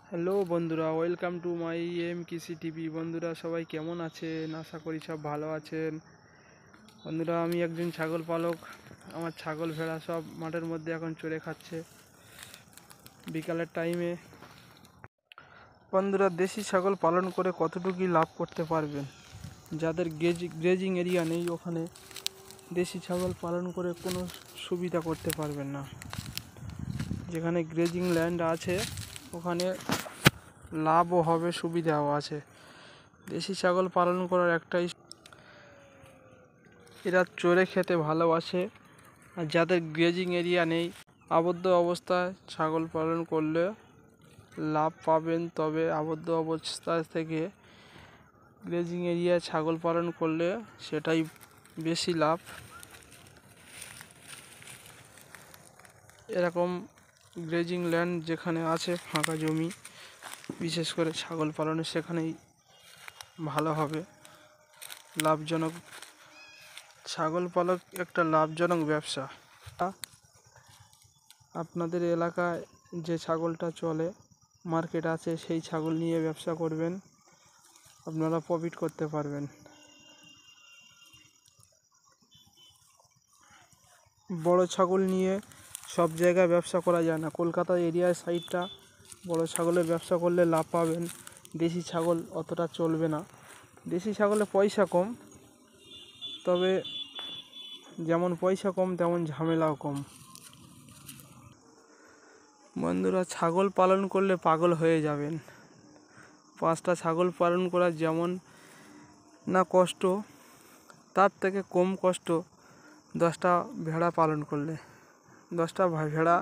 Hello বন্ধুরা, welcome to my কৃষি TV. বন্ধুরা সবাই কেমন আছেন? আশা করি সব ভালো আছেন। বন্ধুরা, আমি একজন ছাগল পালক। আমার ছাগল ভেড়া সব মাঠের মধ্যে এখন চড়ে খাচ্ছে বিকালের টাইমে। বন্ধুরা, দেশি ছাগল পালন করে কতটুকু লাভ করতে পারবেন? যাদের গ্রেজিং এরিয়া নেই, ওখানে দেশি ছাগল পালন করে কোনো সুবিধা করতে পারবেন না। যেখানে গ্রেজিং ল্যান্ড আছে ওখানে লাভও হবে, সুবিধাও আছে। দেশি ছাগল পালন করার একটাই, এরা চড়ে খেতে ভালোবাসে। আর যাদের গ্রেজিং এরিয়া নেই, আবদ্ধ অবস্থায় ছাগল পালন করলে লাভ পাবেন। তবে আবদ্ধ অবস্থা থেকে গ্রেজিং এরিয়ায় ছাগল পালন করলে সেটাই বেশি লাভ। এরকম গ্রেজিং ল্যান্ড যেখানে আছে, ফাঁকা জমি, বিশেষ করে ছাগল পালনে সেখানেই ভালো হবে, লাভজনক। ছাগল পালক একটা লাভজনক ব্যবসা। আপনাদের এলাকায় যে ছাগলটা চলে, মার্কেট আছে, সেই ছাগল নিয়ে ব্যবসা করবেন, আপনারা প্রফিট করতে পারবেন। বড় ছাগল নিয়ে সব জায়গায় ব্যবসা করা যায় না। কলকাতা এরিয়ার সাইডটা বড় ছাগলের ব্যবসা করলে লাভ পাবেন। দেশি ছাগল অতটা চলবে না। দেশি ছাগলে পয়সা কম, তবে যেমন পয়সা কম তেমন ঝামেলাও কম। বন্ধুরা, ছাগল পালন করলে পাগল হয়ে যাবেন। 5টা ছাগল পালন করা যেমন না কষ্ট, তার থেকে কম কষ্ট 10টা ভেড়া পালন করলে। 10টা ভেড়া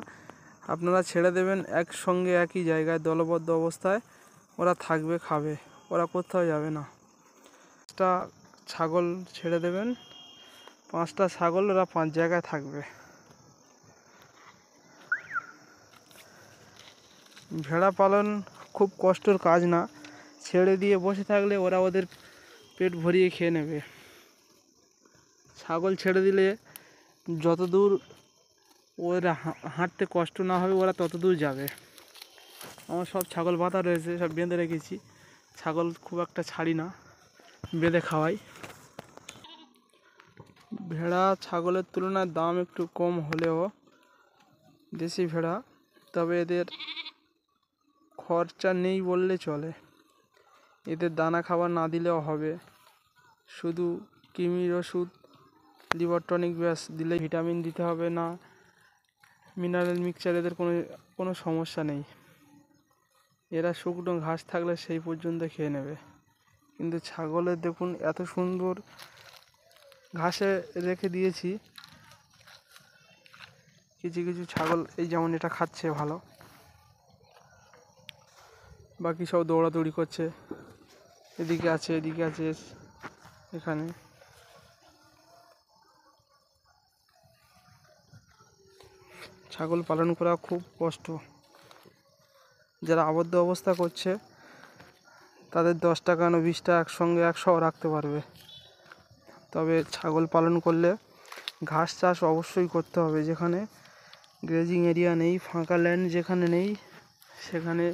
আপনারা ছেড়ে দেবেন একসঙ্গে, একই জায়গায় দলবদ্ধ অবস্থায় ওরা থাকবে, খাবে, ওরা কোথাও যাবে না। 5টা ছাগল ছেড়ে দেবেন, 5টা ছাগল ওরা 5 জায়গায় থাকবে। ভেড়া পালন খুব কষ্টের কাজ না। ছেড়ে দিয়ে বসে থাকলে ওরা ওদের পেট ভরিয়ে খেয়ে নেবে। ছাগল ছেড়ে দিলে যত দূর ওরা হাঁটতে কষ্ট না হবে, ওরা তত দূর যাবে। আমার সব ছাগল বাঁধা রয়েছে, সব বেঁধে রেখেছি। ছাগল খুব একটা ছাড়ি না, বেঁধে খাওয়াই। ভেড়া ছাগলের তুলনায় দাম একটু কম হলেও দেশি ভেড়া, তবে এদের খরচা নেই বললে চলে। এদের দানা খাবার না দিলেও হবে, শুধু কৃমির ওষুধ, লিভার টনিক ব্যাস দিলে, ভিটামিন দিতে হবে না, মিনারেল মিক্সচার, এদের কোনো সমস্যা নেই। এরা শুকনো ঘাস থাকলে সেই পর্যন্ত খেয়ে নেবে। কিন্তু ছাগলের দেখুন এত সুন্দর ঘাসে রেখে দিয়েছি। কিছু কিছু ছাগল এই যেমন এটা খাচ্ছে ভালো, বাকি সব দৌড়াদৌড়ি করছে, এদিকে আছে, এদিকে আছে, এখানে। ছাগল পালন করা খুব কষ্ট। যারা আবদ্ধ অবস্থা করছে তাদের 10টা কেন 20টা একসঙ্গে 100 রাখতে পারবে। তবে ছাগল পালন করলে ঘাস চাষ অবশ্যই করতে হবে। যেখানে গ্রেজিং এরিয়া নেই, ফাঁকা ল্যান্ড যেখানে নেই, সেখানে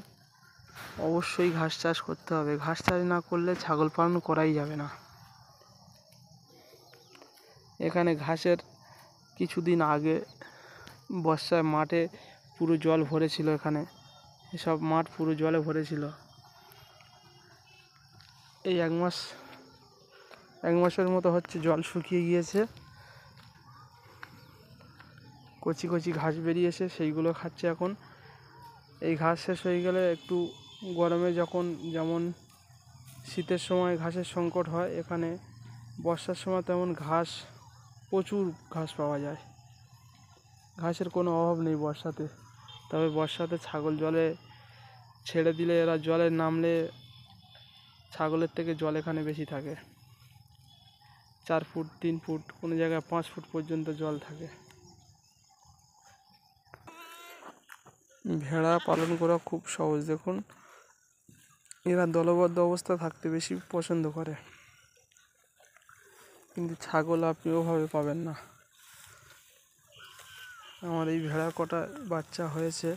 অবশ্যই ঘাস চাষ করতে হবে। ঘাস চাষ না করলে ছাগল পালন করাই যাবে না। এখানে ঘাসের কিছুদিন আগে বর্ষায় মাঠে পুরো জল ভরেছিল। এখানে এসব মাঠ পুরো জলে ভরেছিল। এই এক মাসের মতো হচ্ছে জল শুকিয়ে গিয়েছে, কচি কচি ঘাস বেরিয়েছে, সেইগুলো খাচ্ছে এখন। এই ঘাস শেষ হয়ে গেলে একটু গরমে, যখন যেমন শীতের সময় ঘাসের সংকট হয়, এখানে বর্ষার সময় তেমন ঘাস, প্রচুর ঘাস পাওয়া যায়। ঘাসের কোনো অভাব নেই বর্ষাতে। তবে বর্ষাতে ছাগল জলে ছেড়ে দিলে, এরা জলে নামলে ছাগলের থেকে জল এখানে বেশি থাকে। 4 ফুট, 3 ফুট, কোনো জায়গায় 5 ফুট পর্যন্ত জল থাকে। ভেড়া পালন করা খুব সহজ। দেখুন, এরা দলবদ্ধ অবস্থা থাকতে বেশি পছন্দ করে, কিন্তু ছাগল আপনি ওভাবে পাবেন না। আমার এই ভেড়া কটা বাচ্চা হয়েছে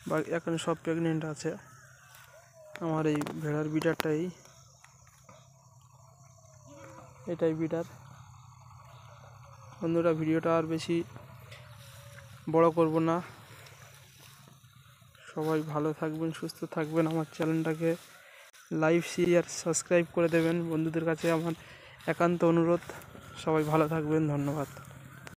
বা এখন সব প্রেগনেন্ট আছে। আমার এই ভেড়ার বিটারটাই, এটাই বিটার। বন্ধুরা, ভিডিওটা আর বেশি বড় করব না। সবাই ভালো থাকবেন, সুস্থ থাকবেন। আমার চ্যানেলটাকে লাইক, শেয়ার, সাবস্ক্রাইব করে দেবেন। বন্ধুদের কাছে আমার একান্ত অনুরোধ, সবাই ভালো থাকবেন। ধন্যবাদ।